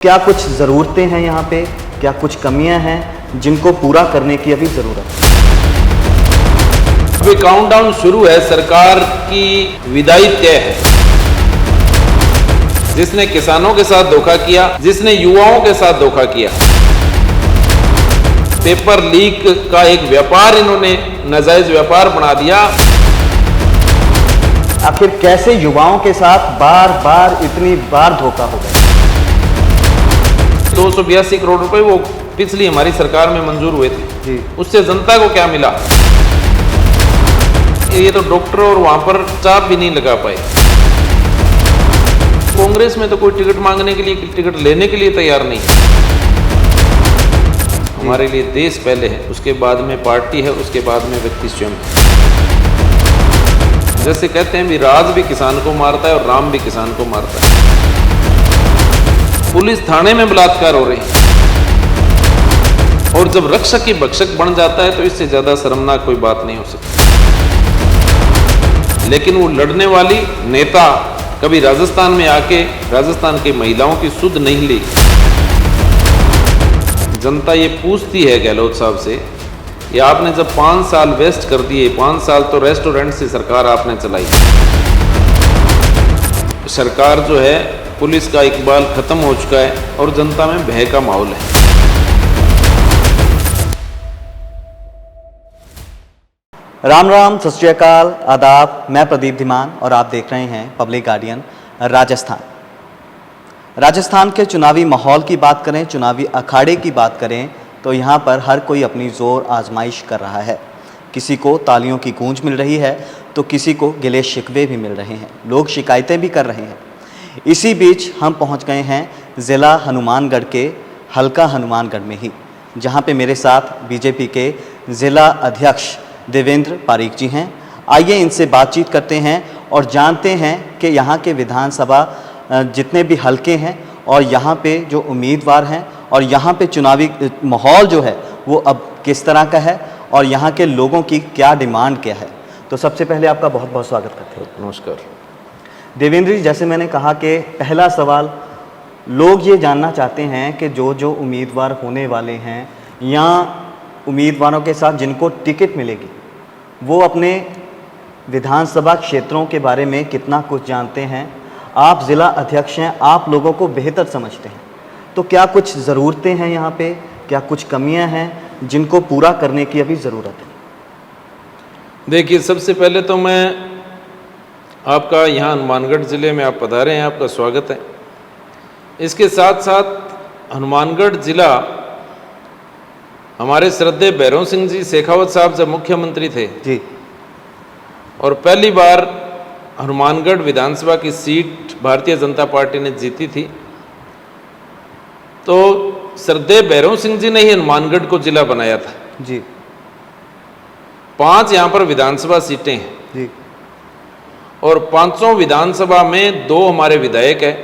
क्या कुछ ज़रूरतें हैं यहाँ पे, क्या कुछ कमियां हैं जिनको पूरा करने की अभी ज़रूरत है? अभी काउंटडाउन शुरू है, सरकार की विदाई तय है। जिसने किसानों के साथ धोखा किया, जिसने युवाओं के साथ धोखा किया, पेपर लीक का एक व्यापार इन्होंने नाजायज व्यापार बना दिया। आखिर कैसे युवाओं के साथ बार बार इतनी बार धोखा हो गया? 282 करोड़ रुपए वो पिछली हमारी सरकार में मंजूर हुए थे जी। उससे जनता को क्या मिला? ये तो डॉक्टर और वहां पर चाप भी नहीं लगा पाए। कांग्रेस में तो कोई टिकट मांगने के लिए, टिकट लेने के लिए तैयार नहीं। हमारे लिए देश पहले है, उसके बाद में पार्टी है, उसके बाद में व्यक्ति स्वयं है। जैसे कहते हैं भी राज भी किसान को मारता है और राम भी किसान को मारता है। पुलिस थाने में बलात्कार हो रही है और जब रक्षक की भक्षक बन जाता है तो इससे ज्यादा शर्मनाक कोई बात नहीं हो सकती। लेकिन वो लड़ने वाली नेता कभी राजस्थान में आके राजस्थान की महिलाओं की सुध नहीं ली। जनता ये पूछती है गहलोत साहब से, ये आपने जब 5 साल वेस्ट कर दिए, 5 साल तो रेस्टोरेंट से सरकार आपने चलाई। सरकार जो है, पुलिस का इकबाल खत्म हो चुका है और जनता में भय का माहौल है। राम राम, सत श्री अकाल, आदाब। मैं प्रदीप धीमान और आप देख रहे हैं पब्लिक गार्डियन राजस्थान। राजस्थान के चुनावी माहौल की बात करें, चुनावी अखाड़े की बात करें तो यहाँ पर हर कोई अपनी ज़ोर आजमाइश कर रहा है। किसी को तालियों की गूंज मिल रही है तो किसी को गिले शिकवे भी मिल रहे हैं, लोग शिकायतें भी कर रहे हैं। इसी बीच हम पहुंच गए हैं ज़िला हनुमानगढ़ के हल्का हनुमानगढ़ में ही, जहां पे मेरे साथ बीजेपी के ज़िला अध्यक्ष देवेंद्र पारीक जी हैं। आइए इनसे बातचीत करते हैं और जानते हैं कि यहाँ के विधानसभा जितने भी हलके हैं और यहाँ पे जो उम्मीदवार हैं और यहाँ पे चुनावी माहौल जो है वो अब किस तरह का है और यहाँ के लोगों की क्या डिमांड क्या है। तो सबसे पहले आपका बहुत बहुत स्वागत करते हैं। नमस्कार देवेंद्र जी, जैसे मैंने कहा कि पहला सवाल, लोग ये जानना चाहते हैं कि जो जो उम्मीदवार होने वाले हैं या उम्मीदवारों के साथ जिनको टिकट मिलेगी वो अपने विधानसभा क्षेत्रों के बारे में कितना कुछ जानते हैं। आप ज़िला अध्यक्ष हैं, आप लोगों को बेहतर समझते हैं, तो क्या कुछ ज़रूरतें हैं यहाँ पे, क्या कुछ कमियाँ हैं जिनको पूरा करने की अभी ज़रूरत है? देखिए, सबसे पहले तो मैं आपका यहाँ हनुमानगढ़ ज़िले में आप पधारे हैं, आपका स्वागत है। इसके साथ साथ हनुमानगढ़ ज़िला हमारे श्रद्धेय भैरव सिंह जी शेखावत साहब जब मुख्यमंत्री थे जी, और पहली बार हनुमानगढ़ विधानसभा की सीट भारतीय जनता पार्टी ने जीती थी, तो श्रद्धेय भैरव सिंह जी ने ही हनुमानगढ़ को जिला बनाया था जी। 5 यहाँ पर विधानसभा सीटें हैं जी, और 5 विधानसभा में 2 हमारे विधायक हैं,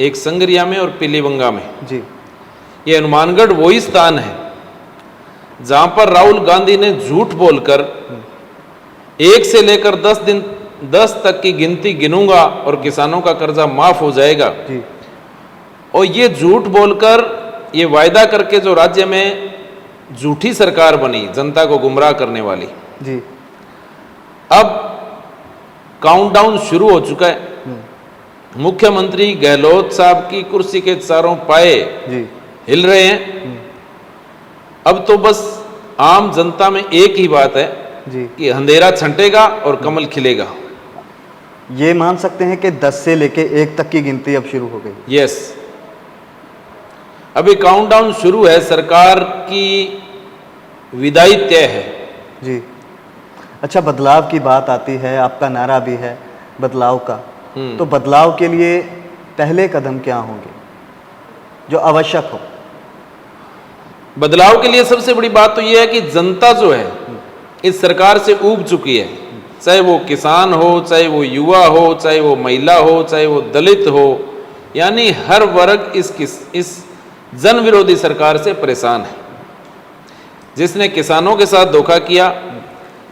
एक संगरिया में और पीलीबंगा में जी। ये हनुमानगढ़ वही स्थान है जहां पर राहुल गांधी ने झूठ बोलकर 1 से लेकर 10 तक की गिनती गिनूंगा और किसानों का कर्जा माफ हो जाएगा जी। और ये झूठ बोलकर, ये वायदा करके जो राज्य में झूठी सरकार बनी, जनता को गुमराह करने वाली जी। अब काउंटडाउन शुरू हो चुका है। मुख्यमंत्री गहलोत साहब की कुर्सी के चारों पाए जी हिल रहे हैं। अब तो बस आम जनता में एक ही बात है जी कि अंधेरा छंटेगा और कमल खिलेगा। ये मान सकते हैं कि 10 से लेके 1 तक की गिनती अब शुरू हो गई। यस, अभी काउंटडाउन शुरू है, सरकार की विदाई तय है जी। अच्छा, बदलाव की बात आती है, आपका नारा भी है बदलाव का, तो बदलाव के लिए पहले कदम क्या होंगे जो आवश्यक हो? बदलाव के लिए सबसे बड़ी बात तो यह है कि जनता जो है इस सरकार से ऊब चुकी है। चाहे वो किसान हो, चाहे वो युवा हो, चाहे वो महिला हो, चाहे वो दलित हो, यानी हर वर्ग इस जन विरोधी सरकार से परेशान है। जिसने किसानों के साथ धोखा किया,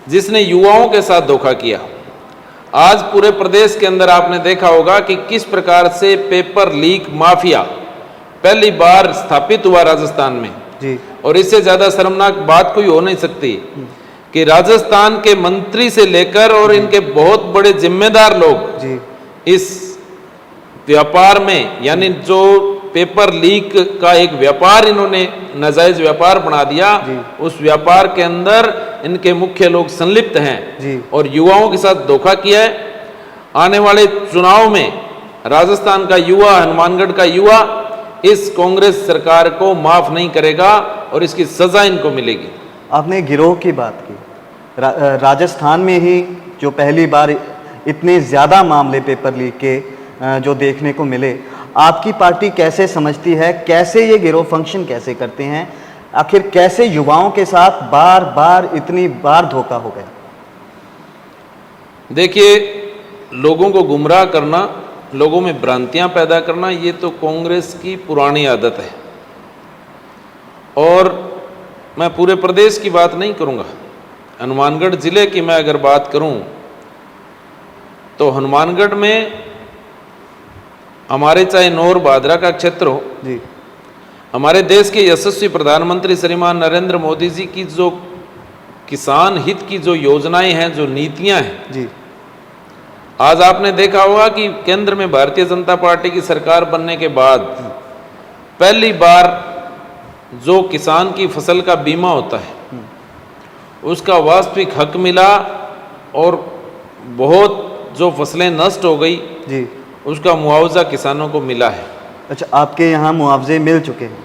जिसने युवाओं के साथ धोखा किया, आज पूरे प्रदेश के अंदर आपने देखा होगा कि किस प्रकार से पेपर लीक माफिया पहली बार स्थापित हुआ राजस्थान में। जी और इससे ज्यादा शर्मनाक बात कोई हो नहीं सकती कि राजस्थान के मंत्री से लेकर और इनके बहुत बड़े जिम्मेदार लोग जी इस व्यापार में, यानी जो पेपर लीक का एक व्यापार इन्होंने नाजायज व्यापार बना दिया, उस व्यापार के अंदर इनके मुख्य लोग संलिप्त हैं जी और युवाओं के साथ धोखा किया है। आने वाले चुनाव में राजस्थान का युवा, हनुमानगढ़ का युवा इस कांग्रेस सरकार को माफ नहीं करेगा और इसकी सजा इनको मिलेगी। आपने गिरोह की बात की। राजस्थान में ही जो पहली बार इतने ज़्यादा मामले पेपर लीक के जो देखने को मिले, आपकी पार्टी कैसे समझती है, कैसे ये गिरोह फंक्शन कैसे करते हैं, आखिर कैसे युवाओं के साथ बार बार इतनी बार धोखा हो गया? देखिए, लोगों को गुमराह करना, लोगों में भ्रांतियां पैदा करना, ये तो कांग्रेस की पुरानी आदत है। और मैं पूरे प्रदेश की बात नहीं करूंगा, हनुमानगढ़ जिले की मैं अगर बात करूं तो हनुमानगढ़ में हमारे चाहे नौर भादरा का क्षेत्र हो जी, हमारे देश के यशस्वी प्रधानमंत्री श्रीमान नरेंद्र मोदी जी की जो किसान हित की जो योजनाएं हैं, जो नीतियां हैं जी, आज आपने देखा होगा कि केंद्र में भारतीय जनता पार्टी की सरकार बनने के बाद पहली बार जो किसान की फसल का बीमा होता है उसका वास्तविक हक मिला और बहुत जो फसलें नष्ट हो गई जी। उसका मुआवजा किसानों को मिला है। अच्छा, आपके यहाँ मुआवजे मिल चुके हैं?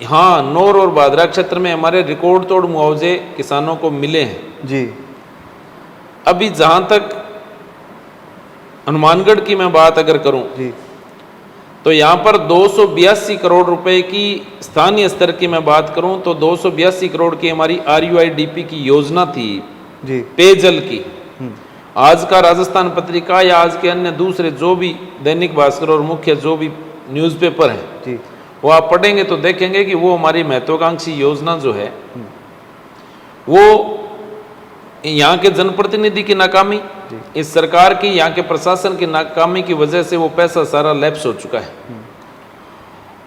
हाँ, नौर और भादरा क्षेत्र में हमारे रिकॉर्ड तोड़ मुआवजे किसानों को मिले हैं जी। अभी जहां तक हनुमानगढ़ की मैं बात अगर करूं जी तो यहाँ पर 282 करोड़ रुपए की स्थानीय स्तर की मैं बात करूं तो 282 करोड़ की हमारी RUIDP की योजना थी जी पेयजल की। आज का राजस्थान पत्रिका या आज के अन्य दूसरे जो भी दैनिक भास्कर और मुख्य जो भी न्यूज़पेपर हैं जी, वो आप पढ़ेंगे तो देखेंगे कि वो हमारी महत्वाकांक्षी योजना जो है वो यहाँ के जनप्रतिनिधि की नाकामी, इस सरकार की, यहाँ के प्रशासन की नाकामी की वजह से वो पैसा सारा लैप्स हो चुका है।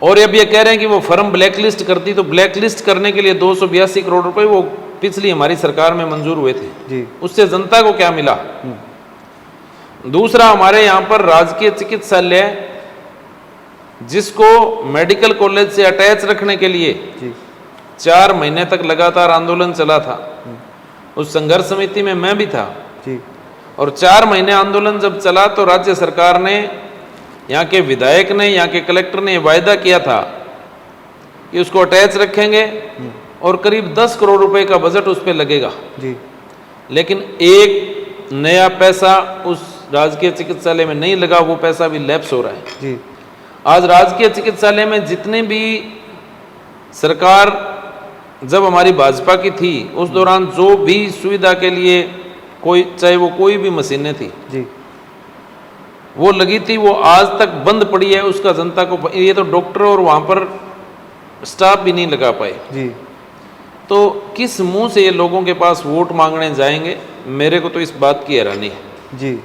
और अब ये कह रहे हैं कि वो फर्म ब्लैकलिस्ट करती, तो ब्लैकलिस्ट करने के लिए 282 करोड़ रुपए वो पिछली हमारी सरकार में मंजूर हुए थे जी। उससे जनता को क्या मिला? दूसरा, हमारे यहाँ पर राजकीय चिकित्सालय जिसको मेडिकल कॉलेज से अटैच रखने के लिए जी 4 महीने तक लगातार आंदोलन चला था। उस संघर्ष समिति में मैं भी था जी और 4 महीने आंदोलन जब चला तो राज्य सरकार ने, यहाँ के विधायक ने, यहाँ के कलेक्टर ने वायदा किया था कि उसको अटैच रखेंगे और करीब 10 करोड़ रुपए का बजट उस पर लगेगा जी। लेकिन एक नया पैसा उस राजकीय चिकित्सालय में नहीं लगा, वो पैसा भी लैप्स हो रहा है जी। आज राजकीय चिकित्सालय में जितने भी सरकार जब हमारी भाजपा की थी उस दौरान जो भी सुविधा के लिए कोई, चाहे वो कोई भी मशीनें थी जी वो लगी थी, वो आज तक बंद पड़ी है। उसका जनता को, ये तो डॉक्टर और वहाँ पर स्टाफ भी नहीं लगा पाए, जी। तो किस मुंह से ये लोगों के पास वोट मांगने जाएंगे? मेरे को तो इस बात की हैरानी है जी।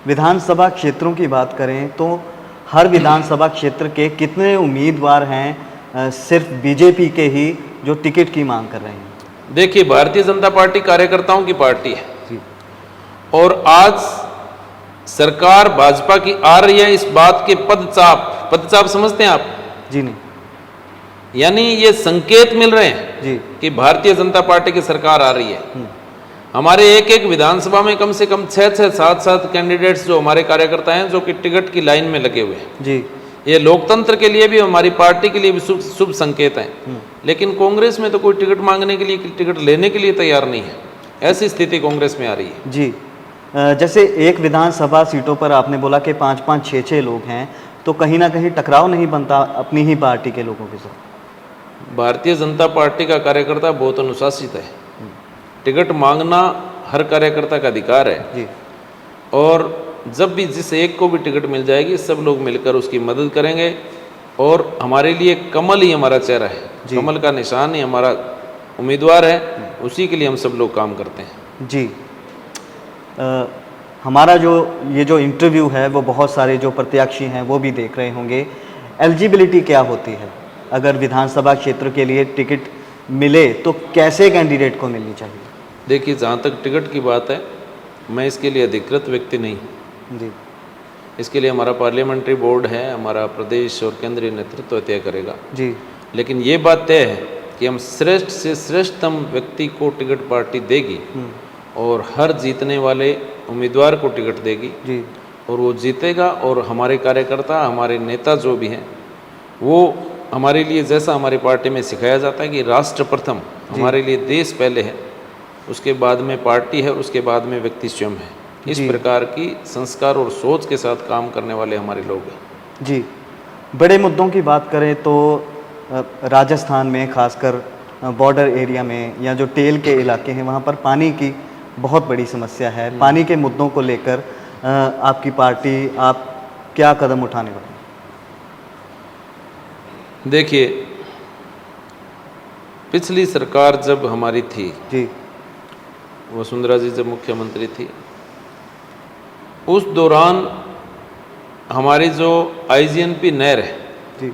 विधानसभा क्षेत्रों की बात करें तो हर विधानसभा क्षेत्र के कितने उम्मीदवार हैं सिर्फ बीजेपी के ही जो टिकट की मांग कर रहे हैं? देखिए, भारतीय जनता पार्टी कार्यकर्ताओं की पार्टी है जी और आज सरकार भाजपा की आ रही है इस बात के पदचाप समझते हैं आप? जी नहीं। यानी ये संकेत मिल रहे हैं जी कि भारतीय जनता पार्टी की सरकार आ रही है। हमारे एक एक विधानसभा में कम से कम 6-6, 7-7 कैंडिडेट्स जो हमारे कार्यकर्ता हैं जो कि टिकट की लाइन में लगे हुए हैं। जी। ये लोकतंत्र के लिए भी, हमारी पार्टी के लिए भी शुभ संकेत हैं। लेकिन कांग्रेस में तो कोई टिकट मांगने के लिए, टिकट लेने के लिए तैयार नहीं है। ऐसी स्थिति कांग्रेस में आ रही है। जी। जैसे एक विधानसभा सीटों पर आपने बोला कि 5-5, 6-6 लोग हैं, तो कहीं ना कहीं टकराव नहीं बनता अपनी ही पार्टी के लोगों के साथ? भारतीय जनता पार्टी का कार्यकर्ता बहुत अनुशासित है। टिकट मांगना हर कार्यकर्ता का अधिकार है जी। और जब भी जिस एक को भी टिकट मिल जाएगी सब लोग मिलकर उसकी मदद करेंगे और हमारे लिए कमल ही हमारा चेहरा है, कमल का निशान ही हमारा उम्मीदवार है, उसी के लिए हम सब लोग काम करते हैं। जी। हमारा जो ये जो इंटरव्यू है वो बहुत सारे जो प्रत्याशी हैं वो भी देख रहे होंगे। एलिजिबिलिटी क्या होती है? अगर विधानसभा क्षेत्र के लिए टिकट मिले तो कैसे कैंडिडेट को मिलनी चाहिए? देखिए, जहाँ तक टिकट की बात है, मैं इसके लिए अधिकृत व्यक्ति नहीं। जी इसके लिए हमारा पार्लियामेंट्री बोर्ड है, हमारा प्रदेश और केंद्रीय नेतृत्व तय करेगा। जी लेकिन ये बात तय है कि हम श्रेष्ठ से श्रेष्ठतम व्यक्ति को टिकट पार्टी देगी और हर जीतने वाले उम्मीदवार को टिकट देगी जी और वो जीतेगा। और हमारे कार्यकर्ता, हमारे नेता जो भी हैं, वो हमारे लिए, जैसा हमारी पार्टी में सिखाया जाता है कि राष्ट्र प्रथम, हमारे लिए देश पहले है, उसके बाद में पार्टी है, उसके बाद में व्यक्ति स्वयं है। इस जी। प्रकार की संस्कार और सोच के साथ काम करने वाले हमारे लोग हैं। जी, बड़े मुद्दों की बात करें तो राजस्थान में खासकर बॉर्डर एरिया में या जो टेल के इलाके हैं वहाँ पर पानी की बहुत बड़ी समस्या है। पानी के मुद्दों को लेकर आपकी पार्टी, आप क्या कदम उठाने वाले हैं? देखिए, पिछली सरकार जब हमारी थी, जी वसुंधरा जी जब मुख्यमंत्री थी, उस दौरान हमारी जो आईजीएनपी नहर है, जी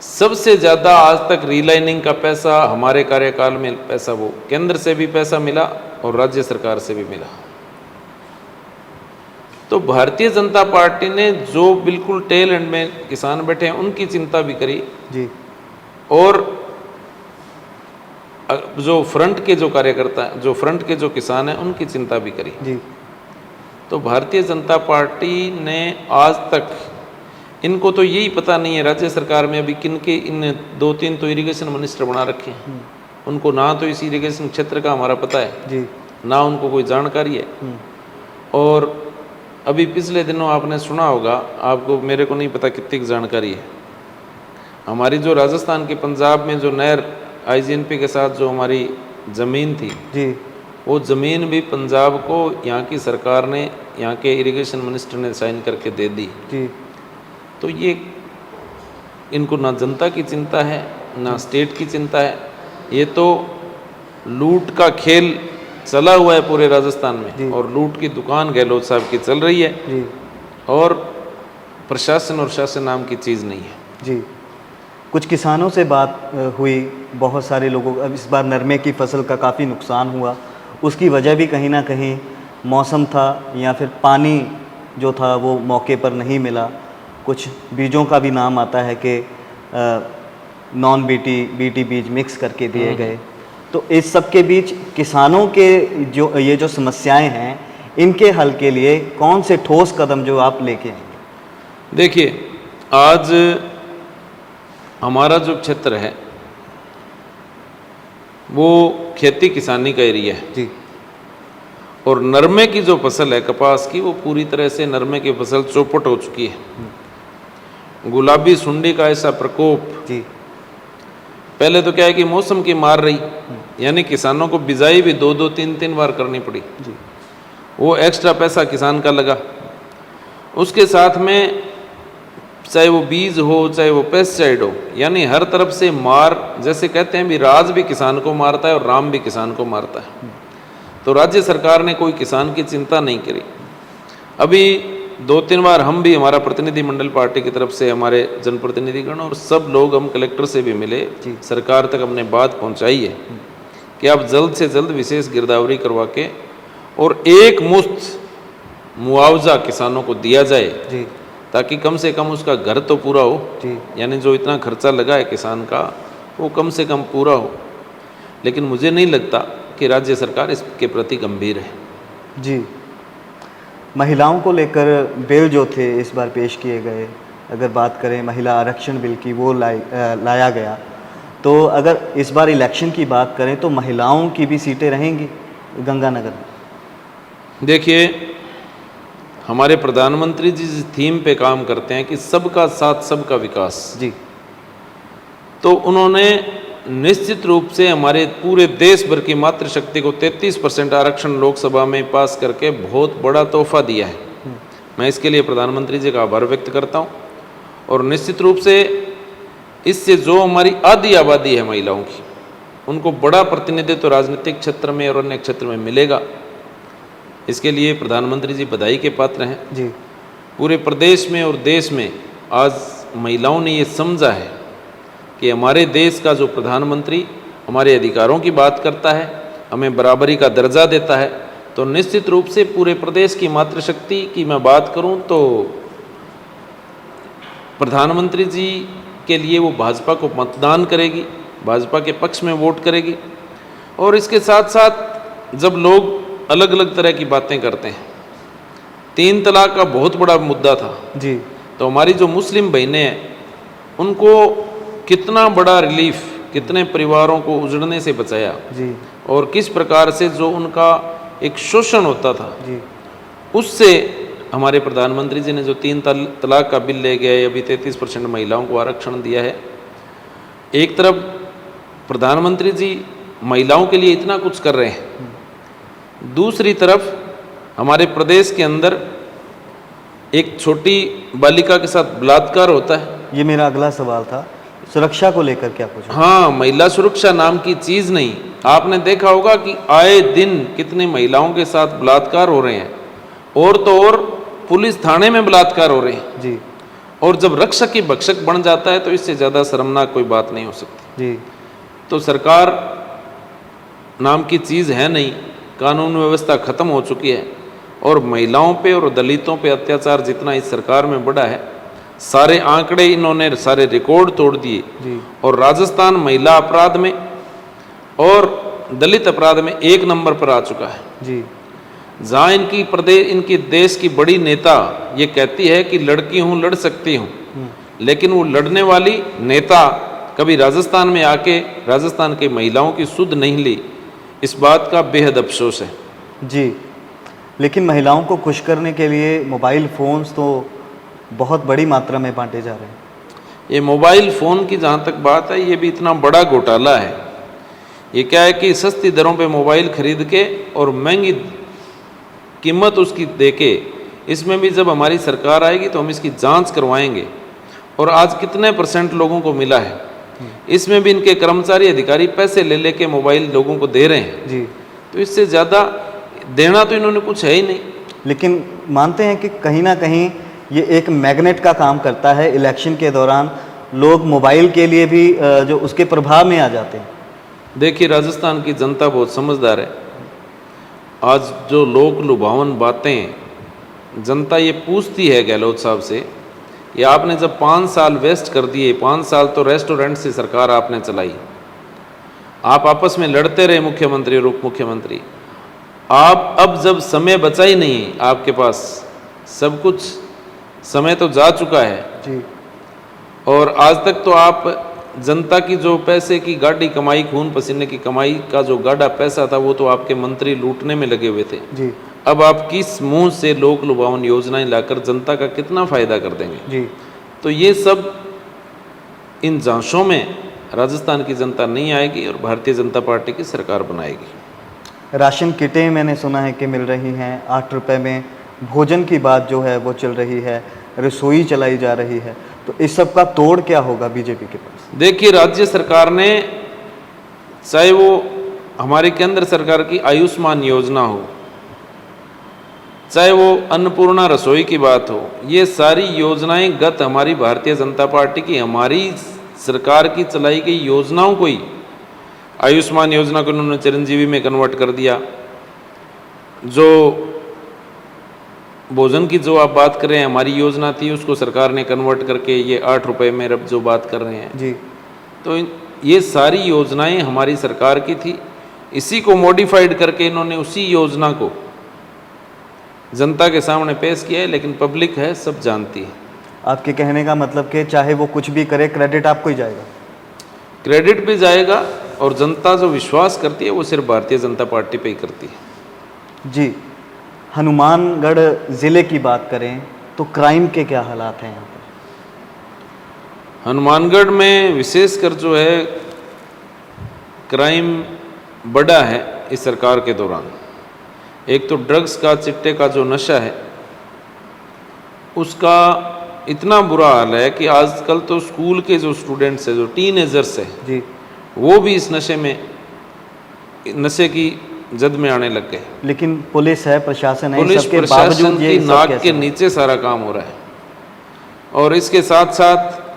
सबसे ज़्यादा आज तक रीलाइनिंग का पैसा हमारे कार्यकाल में पैसा वो केंद्र से भी पैसा मिला और राज्य सरकार से भी मिला। तो भारतीय जनता पार्टी ने जो बिल्कुल टेल एंड में किसान बैठे हैं उनकी चिंता भी करी जी और जो फ्रंट के जो कार्यकर्ता, जो फ्रंट के जो किसान हैं, उनकी चिंता भी करी। जी तो भारतीय जनता पार्टी ने आज तक, इनको तो यही पता नहीं है राज्य सरकार में अभी किनके, इन 2-3 तो इरिगेशन मिनिस्टर बना रखे हैं, उनको ना तो इस इरिगेशन क्षेत्र का हमारा पता है, जी ना उनको कोई जानकारी है। और अभी पिछले दिनों आपने सुना होगा, आपको, मेरे को नहीं पता कितनी जानकारी है, हमारी जो राजस्थान के पंजाब में जो नहर आईजीएनपी के साथ जो हमारी ज़मीन थी, जी वो ज़मीन भी पंजाब को यहाँ की सरकार ने, यहाँ के इरिगेशन मिनिस्टर ने साइन करके दे दी। जी तो ये, इनको ना जनता की चिंता है, ना स्टेट की चिंता है, ये तो लूट का खेल चला हुआ है पूरे राजस्थान में और लूट की दुकान गहलोत साहब की चल रही है जी और प्रशासन और शासन नाम की चीज़ नहीं है। जी कुछ किसानों से बात हुई, बहुत सारे लोगों को, अब इस बार नरमे की फसल का काफ़ी नुकसान हुआ, उसकी वजह भी कहीं ना कहीं मौसम था या फिर पानी जो था वो मौके पर नहीं मिला। कुछ बीजों का भी नाम आता है कि नॉन बीटी बीज मिक्स करके दिए गए। तो इस सब के बीच किसानों के जो ये जो समस्याएं हैं, इनके हल के लिए कौन से ठोस कदम जो आप लेके आएंगे? देखिए, आज हमारा जो क्षेत्र है वो खेती किसानी का एरिया है जी और नरमे की जो फसल है कपास की, वो पूरी तरह से नरमे की फसल चौपट हो चुकी है। गुलाबी सुंडी का ऐसा प्रकोप, जी पहले तो क्या है कि मौसम की मार रही, यानी किसानों को बिजाई भी 2-2, 3-3 बार करनी पड़ी। जी वो एक्स्ट्रा पैसा किसान का लगा। उसके साथ में चाहे वो बीज हो, चाहे वो पेस्टिसाइड हो, यानी हर तरफ से मार, जैसे कहते हैं भी राज भी किसान को मारता है और राम भी किसान को मारता है। तो राज्य सरकार ने कोई किसान की चिंता नहीं करी। अभी 2-3 बार हम भी, हमारा प्रतिनिधिमंडल पार्टी की तरफ से, हमारे जनप्रतिनिधिगण और सब लोग, हम कलेक्टर से भी मिले, सरकार तक हमने बात पहुंचाई है कि आप जल्द से जल्द विशेष गिरदावरी करवा के और एक मुश्त मुआवजा किसानों को दिया जाए, जी ताकि कम से कम उसका घर तो पूरा हो, जी यानी जो इतना खर्चा लगा है किसान का वो कम से कम पूरा हो। लेकिन मुझे नहीं लगता कि राज्य सरकार इसके प्रति गंभीर है। जी महिलाओं को लेकर बिल जो थे इस बार पेश किए गए, अगर बात करें महिला आरक्षण बिल की, वो लाया गया। तो अगर इस बार इलेक्शन की बात करें तो महिलाओं की भी सीटें रहेंगी गंगानगर में? देखिए, हमारे प्रधानमंत्री जी जिस थीम पे काम करते हैं कि सबका साथ सबका विकास, जी, तो उन्होंने निश्चित रूप से हमारे पूरे देश भर की मातृशक्ति को 33% आरक्षण लोकसभा में पास करके बहुत बड़ा तोहफा दिया है। मैं इसके लिए प्रधानमंत्री जी का आभार व्यक्त करता हूँ। और निश्चित रूप से इससे जो हमारी आधी आबादी है महिलाओं की, उनको बड़ा प्रतिनिधित्व राजनीतिक क्षेत्र में और अन्य क्षेत्र में मिलेगा। इसके लिए प्रधानमंत्री जी बधाई के पात्र हैं। जी पूरे प्रदेश में और देश में आज महिलाओं ने ये समझा है कि हमारे देश का जो प्रधानमंत्री हमारे अधिकारों की बात करता है, हमें बराबरी का दर्जा देता है, तो निश्चित रूप से पूरे प्रदेश की मातृशक्ति की मैं बात करूं तो प्रधानमंत्री जी के लिए वो भाजपा को मतदान करेगी, भाजपा के पक्ष में वोट करेगी। और इसके साथ साथ जब लोग अलग अलग तरह की बातें करते हैं, 3 तलाक का बहुत बड़ा मुद्दा था जी, तो हमारी जो मुस्लिम बहनें हैं उनको कितना बड़ा रिलीफ, कितने परिवारों को उजड़ने से बचाया जी, और किस प्रकार से जो उनका एक शोषण होता था जी, उससे हमारे प्रधानमंत्री जी ने जो 3 तलाक का बिल ले गए, अभी 33% महिलाओं को आरक्षण दिया है। एक तरफ प्रधानमंत्री जी महिलाओं के लिए इतना कुछ कर रहे हैं, दूसरी तरफ हमारे प्रदेश के अंदर एक छोटी बालिका के साथ बलात्कार होता है। ये मेरा अगला सवाल था, सुरक्षा को लेकर क्या पूछा? हाँ, महिला सुरक्षा नाम की चीज़ नहीं। आपने देखा होगा कि आए दिन कितनी महिलाओं के साथ बलात्कार हो रहे हैं, और तो और पुलिस थाने में बलात्कार हो रहे हैं जी, और जब रक्षक की भक्षक बन जाता है तो इससे ज़्यादा शर्मनाक कोई बात नहीं हो सकती। जी, तो सरकार नाम की चीज़ है नहीं, कानून व्यवस्था खत्म हो चुकी है और महिलाओं पे और दलितों पे अत्याचार जितना इस सरकार में बढ़ा है, सारे आंकड़े इन्होंने सारे रिकॉर्ड तोड़ दिए। जी, और राजस्थान महिला अपराध में और दलित अपराध में 1 नंबर पर आ चुका है। जी, जहाँ इनकी देश की बड़ी नेता ये कहती है कि लड़की हूँ, लड़ सकती हूँ, लेकिन वो लड़ने वाली नेता कभी राजस्थान में आके राजस्थान के महिलाओं की सुध नहीं ली। इस बात का बेहद अफसोस है। जी। लेकिन महिलाओं को खुश करने के लिए मोबाइल फ़ोन्स तो बहुत बड़ी मात्रा में बांटे जा रहे हैं। ये मोबाइल फ़ोन की जहाँ तक बात है, ये भी इतना बड़ा घोटाला है। ये क्या है कि सस्ती दरों पे मोबाइल खरीद के और महंगी कीमत उसकी देके, इसमें भी जब हमारी सरकार आएगी तो हम इसकी जांच करवाएंगे। और आज कितने % लोगों को मिला है, इसमें भी इनके कर्मचारी अधिकारी पैसे ले लेके मोबाइल लोगों को दे रहे हैं। जी, तो इससे ज़्यादा देना तो इन्होंने कुछ है ही नहीं। लेकिन मानते हैं कि कहीं ना कहीं ये एक मैग्नेट का काम करता है। इलेक्शन के दौरान लोग मोबाइल के लिए भी जो उसके प्रभाव में आ जाते हैं। देखिए, राजस्थान की जनता बहुत समझदार है। आज जो लोक लुभावन बातें जनता ये पूछती है गहलोत साहब से, ये आपने जब 5 साल वेस्ट कर दिए, 5 साल तो रेस्टोरेंट से सरकार आपने चलाई, आप आपस में लड़ते रहे मुख्यमंत्री और उप मुख्यमंत्री। आप अब जब समय बचा ही नहीं आपके पास, सब कुछ समय तो जा चुका है जी, और आज तक तो आप जनता की जो पैसे की गाढ़ी कमाई, खून पसीने की कमाई का जो गाढ़ा पैसा था, वो तो आपके मंत्री लूटने में लगे हुए थे। जी, अब आप किस मुंह से लोक लुभावन योजनाएं लाकर जनता का कितना फायदा कर देंगे? जी, तो ये सब इन जांचों में राजस्थान की जनता नहीं आएगी और भारतीय जनता पार्टी की सरकार बनाएगी। राशन किटें मैंने सुना है कि मिल रही हैं 8 रुपए में। भोजन की बात जो है वो चल रही है, रसोई चलाई जा रही है। तो इस सब का तोड़ क्या होगा बीजेपी के पास? देखिए, राज्य सरकार ने, चाहे वो हमारी केंद्र सरकार की आयुष्मान योजना हो, चाहे वो अन्नपूर्णा रसोई की बात हो, ये सारी योजनाएं गत हमारी भारतीय जनता पार्टी की, हमारी सरकार की चलाई गई योजनाओं को ही, आयुष्मान योजना को उन्होंने चिरंजीवी में कन्वर्ट कर दिया। जो भोजन की जो आप बात कर रहे हैं, हमारी योजना थी, उसको सरकार ने कन्वर्ट करके ये 8 रुपए में अब जो बात कर रहे हैं जी, तो ये सारी योजनाएं हमारी सरकार की थी। इसी को मॉडिफाइड करके इन्होंने उसी योजना को जनता के सामने पेश किया है, लेकिन पब्लिक है, सब जानती है। आपके कहने का मतलब कि चाहे वो कुछ भी करे, क्रेडिट आपको ही जाएगा? क्रेडिट भी जाएगा और जनता जो विश्वास करती है वो सिर्फ भारतीय जनता पार्टी पे ही करती है। जी। हनुमानगढ़ ज़िले की बात करें तो क्राइम के क्या हालात हैं यहाँ पर? हनुमानगढ़ में विशेषकर जो है क्राइम बढ़ा है इस सरकार के दौरान। एक तो ड्रग्स का, चिट्टे का जो नशा है उसका इतना बुरा हाल है कि आजकल तो स्कूल के जो स्टूडेंट्स हैं, जो टीनेजर्स हैं जी, वो भी इस नशे की जद में आने लग गए। लेकिन पुलिस है, प्रशासन है, पुलिस सबके प्रशासन बावजूद ये की सब नाक कैसे? के नीचे सारा काम हो रहा है। और इसके साथ साथ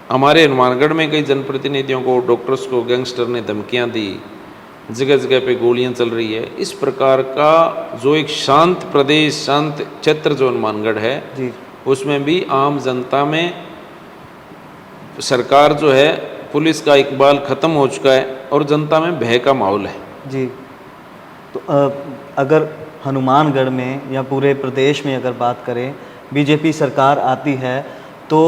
हमारे हनुमानगढ़ में कई जनप्रतिनिधियों को, डॉक्टर्स को गैंगस्टर ने धमकियां दी, जगह जगह पे गोलियां चल रही है। इस प्रकार का जो एक शांत प्रदेश, शांत क्षेत्र जो हनुमानगढ़ है जी उसमें भी आम जनता में सरकार जो है, पुलिस का इकबाल ख़त्म हो चुका है और जनता में भय का माहौल है। जी। तो अगर हनुमानगढ़ में या पूरे प्रदेश में अगर बात करें, बीजेपी सरकार आती है तो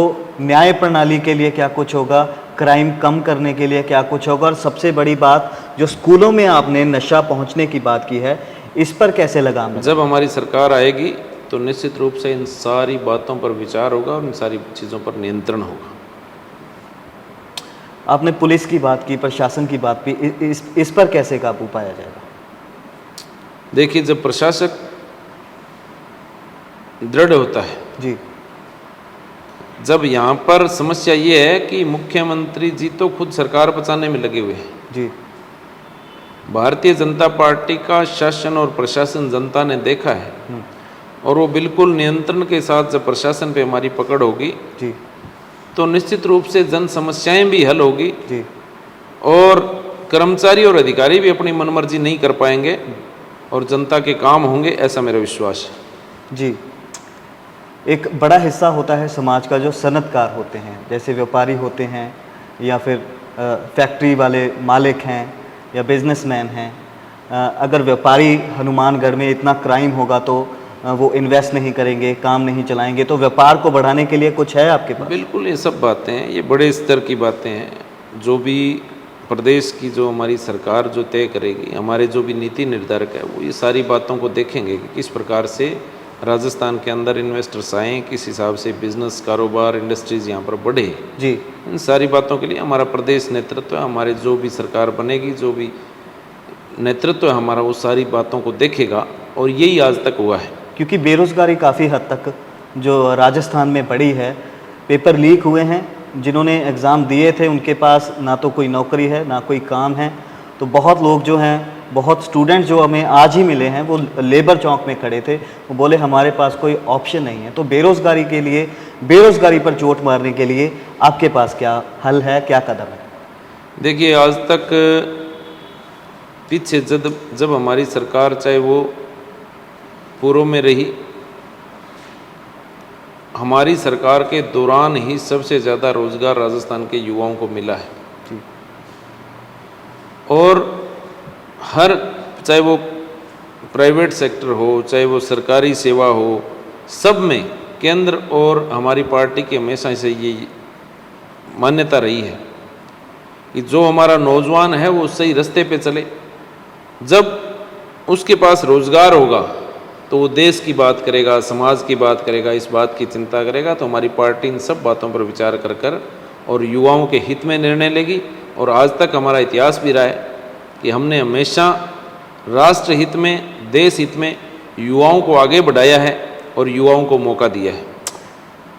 न्याय प्रणाली के लिए क्या कुछ होगा, क्राइम कम करने के लिए क्या कुछ होगा, और सबसे बड़ी बात जो स्कूलों में आपने नशा पहुंचने की बात की है, इस पर कैसे लगाम लगाएं? जब हमारी सरकार आएगी तो निश्चित रूप से इन सारी बातों पर विचार होगा और इन सारी चीज़ों पर नियंत्रण होगा। आपने पुलिस की बात की, प्रशासन की बात की, इस पर कैसे काबू पाया जाएगा? देखिए, जब प्रशासक दृढ़ होता है, जी जब यहाँ पर समस्या ये है कि मुख्यमंत्री जी तो खुद सरकार बचाने में लगे हुए हैं। जी भारतीय जनता पार्टी का शासन और प्रशासन जनता ने देखा है और वो बिल्कुल नियंत्रण के साथ जब प्रशासन पे हमारी पकड़ होगी जी तो निश्चित रूप से जन समस्याएं भी हल होगी जी और कर्मचारी और अधिकारी भी अपनी मनमर्जी नहीं कर पाएंगे और जनता के काम होंगे, ऐसा मेरा विश्वास है। जी। एक बड़ा हिस्सा होता है समाज का जो सनतकार होते हैं, जैसे व्यापारी होते हैं या फिर फैक्ट्री वाले मालिक हैं या बिजनेसमैन हैं। अगर व्यापारी हनुमानगढ़ में इतना क्राइम होगा तो वो इन्वेस्ट नहीं करेंगे, काम नहीं चलाएंगे, तो व्यापार को बढ़ाने के लिए कुछ है आपके पास? बिल्कुल, ये सब बातें हैं, ये बड़े स्तर की बातें हैं। जो भी प्रदेश की जो हमारी सरकार जो तय करेगी, हमारे जो भी नीति निर्धारक है वो ये सारी बातों को देखेंगे कि किस प्रकार से राजस्थान के अंदर इन्वेस्टर्स आएँ, किस हिसाब से बिजनेस, कारोबार, इंडस्ट्रीज़ यहाँ पर बढ़े। जी। इन सारी बातों के लिए हमारा प्रदेश नेतृत्व है, हमारे जो भी सरकार बनेगी, जो भी नेतृत्व है हमारा, वो सारी बातों को देखेगा और यही आज तक हुआ है। क्योंकि बेरोज़गारी काफ़ी हद तक जो राजस्थान में बढ़ी है, पेपर लीक हुए हैं, जिन्होंने एग्ज़ाम दिए थे उनके पास ना तो कोई नौकरी है ना कोई काम है। तो बहुत लोग जो हैं, बहुत स्टूडेंट जो हमें आज ही मिले हैं, वो लेबर चौक में खड़े थे, वो बोले हमारे पास कोई ऑप्शन नहीं है। तो बेरोज़गारी के लिए, बेरोज़गारी पर चोट मारने के लिए आपके पास क्या हल है, क्या कदम है? देखिए, आज तक पीछे जब हमारी सरकार, चाहे वो पूर्व में रही, हमारी सरकार के दौरान ही सबसे ज़्यादा रोजगार राजस्थान के युवाओं को मिला है। और हर, चाहे वो प्राइवेट सेक्टर हो, चाहे वो सरकारी सेवा हो, सब में केंद्र और हमारी पार्टी की हमेशा से ये मान्यता रही है कि जो हमारा नौजवान है वो सही रास्ते पे चले। जब उसके पास रोजगार होगा तो वो देश की बात करेगा, समाज की बात करेगा, इस बात की चिंता करेगा। तो हमारी पार्टी इन सब बातों पर विचार कर और युवाओं के हित में निर्णय लेगी। और आज तक हमारा इतिहास भी रहा है कि हमने हमेशा राष्ट्र हित में, देश हित में युवाओं को आगे बढ़ाया है और युवाओं को मौका दिया है।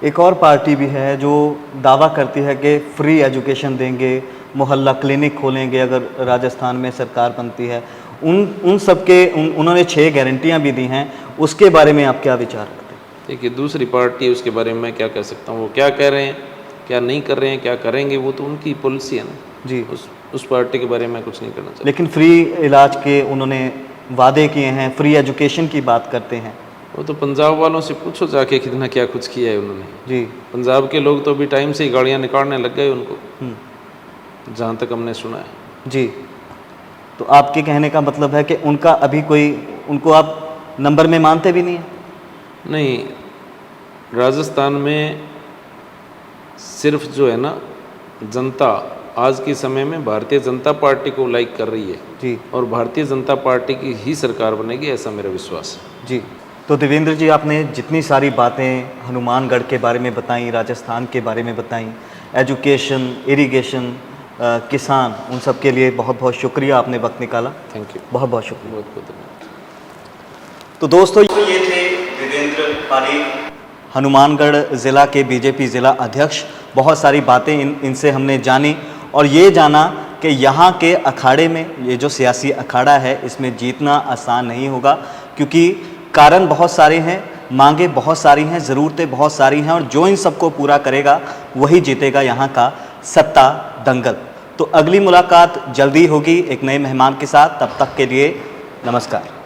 एक और पार्टी भी है जो दावा करती है कि फ्री एजुकेशन देंगे, मोहल्ला क्लिनिक खोलेंगे अगर राजस्थान में सरकार बनती है। उन सब के उन्होंने 6 गारंटियां भी दी हैं, उसके बारे में आप क्या विचार रखते हैं? देखिए, दूसरी पार्टी है, उसके बारे में मैं क्या कह सकता हूँ। वो क्या कह रहे हैं, क्या नहीं कर रहे हैं, क्या करेंगे, वो तो उनकी पॉलिसी है ना जी। उस पार्टी के बारे में कुछ नहीं करना चाहिए। लेकिन फ्री इलाज के उन्होंने वादे किए हैं, फ्री एजुकेशन की बात करते हैं। वो तो पंजाब वालों से पूछो जाके कितना क्या कुछ किया है उन्होंने। जी। पंजाब के लोग तो अभी टाइम से ही गाड़ियाँ निकालने लग गए उनको, जहाँ तक हमने सुना है। जी। तो आपके कहने का मतलब है कि उनका अभी कोई, उनको आप नंबर में मानते भी नहीं हैं? नहीं, राजस्थान में सिर्फ जो है ना, जनता आज के समय में भारतीय जनता पार्टी को लाइक कर रही है जी। और भारतीय जनता पार्टी की ही सरकार बनेगी, ऐसा मेरा विश्वास है। जी। तो देवेंद्र जी, आपने जितनी सारी बातें हनुमानगढ़ के बारे में बताई, राजस्थान के बारे में बताई, एजुकेशन, इरिगेशन, किसान, उन सब के लिए बहुत बहुत शुक्रिया, आपने वक्त निकाला। थैंक यू, बहुत बहुत शुक्रिया। बहुत बहुत धन्यवाद। तो दोस्तों, ये थे देवेंद्र पारीक, हनुमानगढ़ ज़िला के बीजेपी ज़िला अध्यक्ष। बहुत सारी बातें इनसे हमने जानी और ये जाना कि यहाँ के अखाड़े में, ये जो सियासी अखाड़ा है, इसमें जीतना आसान नहीं होगा, क्योंकि कारण बहुत सारे हैं, मांगे बहुत सारी हैं, ज़रूरतें बहुत सारी हैं, और जो इन सबको पूरा करेगा वही जीतेगा यहाँ का सत्ता दंगल। तो अगली मुलाकात जल्दी होगी एक नए मेहमान के साथ, तब तक के लिए नमस्कार।